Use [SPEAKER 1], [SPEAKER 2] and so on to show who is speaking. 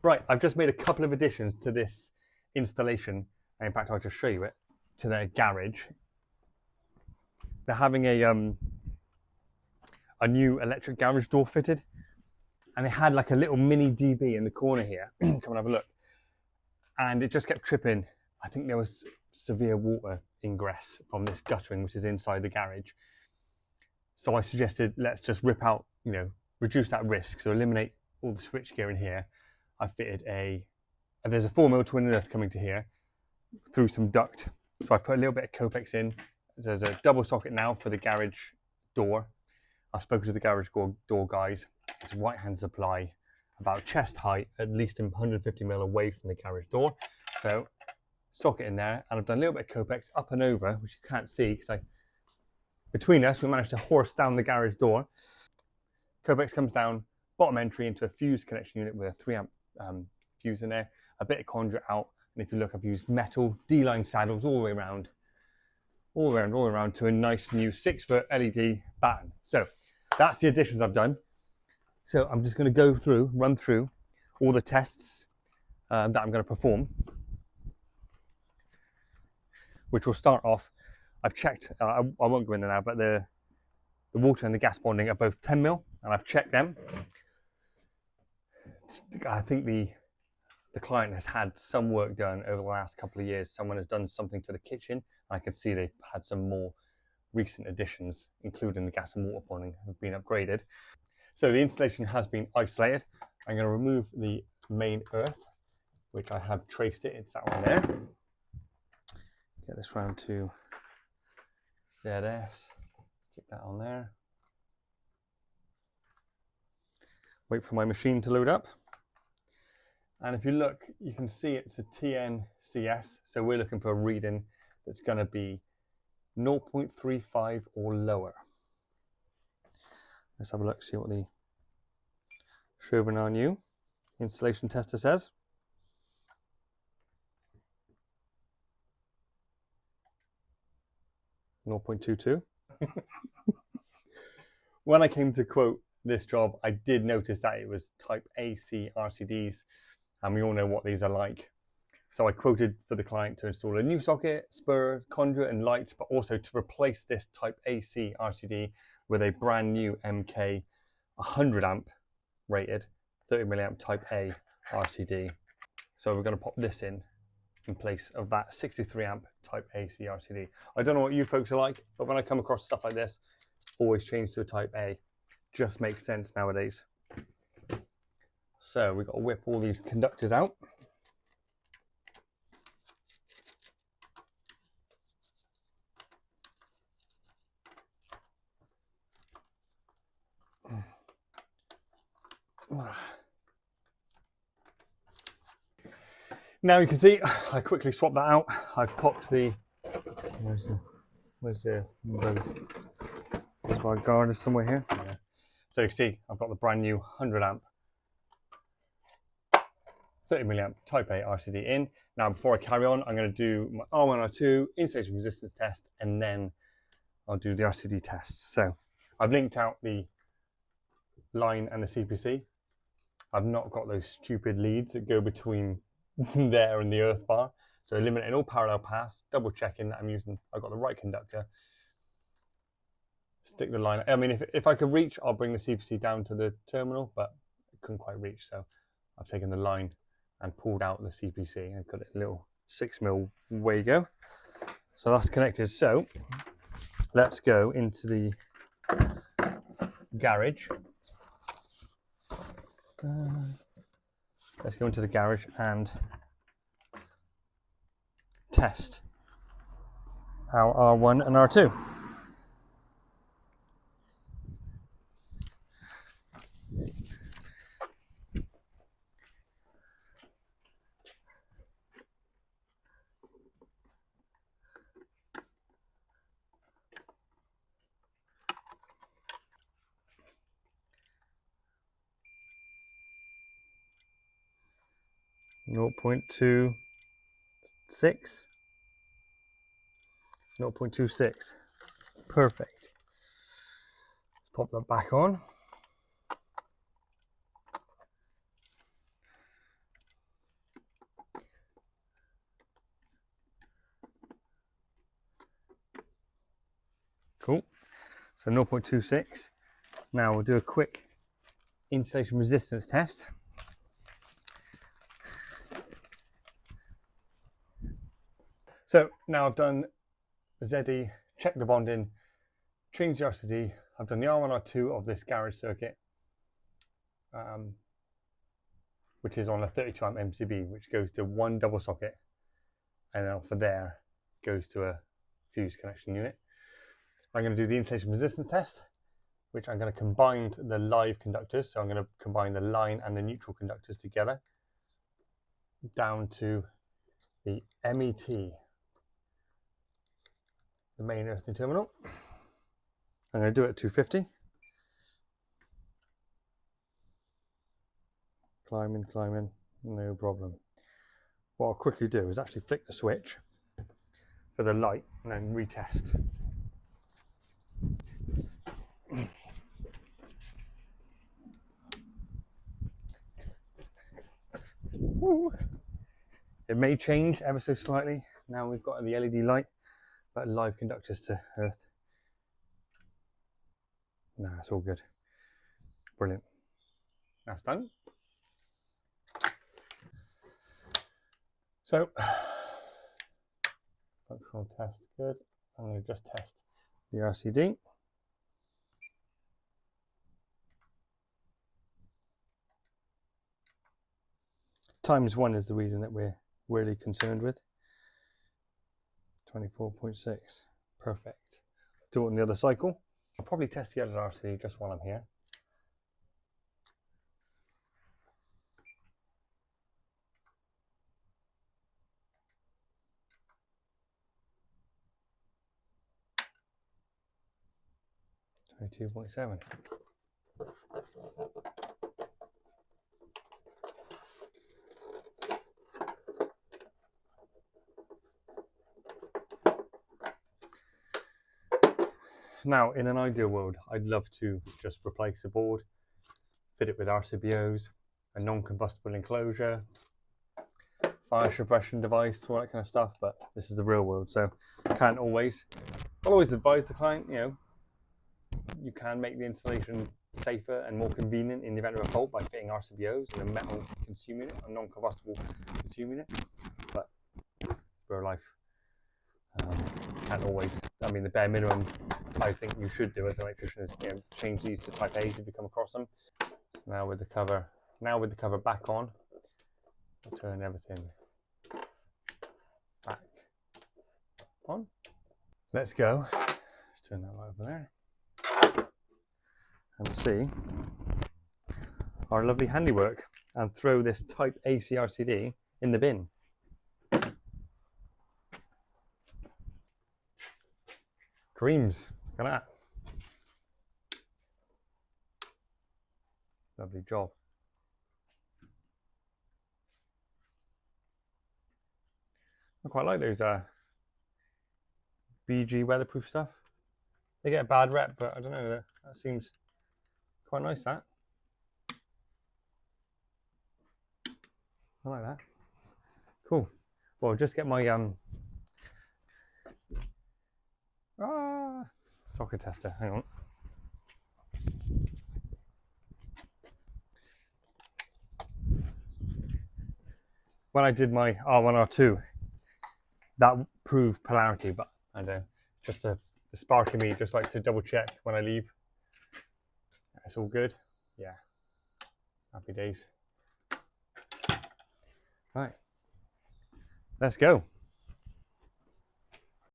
[SPEAKER 1] Right, I've just made a couple of additions to this installation. In fact, I'll just show you it, to their garage. They're having a new electric garage door fitted, and it had like a little mini DB in the corner here. Come and have a look. And it just kept tripping. I think there was severe water ingress from this guttering, which is inside the garage. So I suggested, let's just rip out, reduce that risk. So eliminate all the switchgear in here. I fitted there's a 4mm twin earth coming to here through some duct. So I put a little bit of Copex in. There's a double socket now for the garage door. I've spoken to the garage door guys. It's right hand supply, about chest height, at least 150mm away from the garage door. So socket in there, and I've done a little bit of Copex up and over, which you can't see because between us we managed to horse down the garage door. Copex comes down, bottom entry into a fuse connection unit with a 3 amp fuse in there, a bit of conduit out, and if you look, I've used metal D-line saddles all the way around, to a nice new 6-foot LED batten. So that's the additions I've done. So I'm just going to run through all the tests that I'm going to perform, which will start off. I've checked, I won't go in there now, but the water and the gas bonding are both 10mm, and I've checked them. I think the client has had some work done over the last couple of years. Someone has done something to the kitchen. I can see they've had some more recent additions, including the gas and water bonding, have been upgraded. So the installation has been isolated. I'm going to remove the main earth, which I have traced it. It's that one there. Get this round to ZS. Stick that on there. Wait for my machine to load up. And if you look, you can see it's a TNCS. So we're looking for a reading that's going to be 0.35 or lower. Let's have a look, see what the Chauvinard new installation tester says. .22. When I came to quote this job, I did notice that it was type AC RCDs, and we all know what these are like. So I quoted for the client to install a new socket, spur, conduit and lights, but also to replace this type AC RCD with a brand new MK 100 amp rated 30mA type A RCD. So we're going to pop this in place of that 63 amp type AC RCD. I don't know what you folks are like, but when I come across stuff like this, always change to a type A. Just makes sense nowadays. So we've got to whip all these conductors out. Now you can see I quickly swapped that out. I've popped the where's my guard is somewhere here. Yeah. So you can see I've got the brand new 100 amp 30mA type A RCD in. Now before I carry on, I'm going to do my R1 R2 installation resistance test, and then I'll do the RCD test. So I've linked out the line and the CPC. I've not got those stupid leads that go between there and the earth bar. So eliminating all parallel paths, double checking that I've got the right conductor. Stick the line. I mean, if I could reach, I'll bring the CPC down to the terminal, but I couldn't quite reach. So I've taken the line and pulled out the CPC and got a little 6mm Wago. So that's connected. So let's go into the garage. Let's go into the garage and test our R1 and R2. .26, 0.26, perfect. Let's pop that back on. So 0.26. Now we'll do a quick insulation resistance test. So now I've done the ZE, checked the bonding, changed the RCD. I've done the R1, R2 of this garage circuit, which is on a 32 amp MCB, which goes to one double socket, and then off of there goes to a fuse connection unit. I'm going to do the insulation resistance test, which I'm going to combine the live conductors. So I'm going to combine the line and the neutral conductors together down to the MET, the main earthing terminal. I'm going to do it at 250. Climbing, no problem. What I'll quickly do is actually flick the switch for the light and then retest. Woo. It may change ever so slightly. Now we've got the LED light, but live conductors to earth. Nah, it's all good. Brilliant. That's done. So, functional test, good. I'm going to just test the RCD. ×1 is the reading that we're really concerned with. 24.6, perfect. Do it on the other cycle. I'll probably test the other RCD just while I'm here. $22.7. Now, in an ideal world, I'd love to just replace the board, fit it with RCBOs, a non-combustible enclosure, fire suppression device, all that kind of stuff, but this is the real world, so can't always. I'll always advise the client, you can make the installation safer and more convenient in the event of a fault by fitting RCBOs and a metal consume unit, a non-combustible consume unit, but real life can't always. I mean, the bare minimum I think you should do as an electrician is change these to type A's if you come across them. Now with the cover back on, I'll turn everything back on. Let's go. Let's turn that light over there and see our lovely handiwork and throw this type AC RCD in the bin. Dreams, look at that. Lovely job. I quite like those BG weatherproof stuff. They get a bad rep, but I don't know, that seems quite nice, that. I like that. Cool. Well, I'll just get my socket tester, hang on. When I did my R1, R2, that proved polarity, but I don't know, just the spark in me just like to double check when I leave. It's all good. Yeah, happy days. Right, let's go.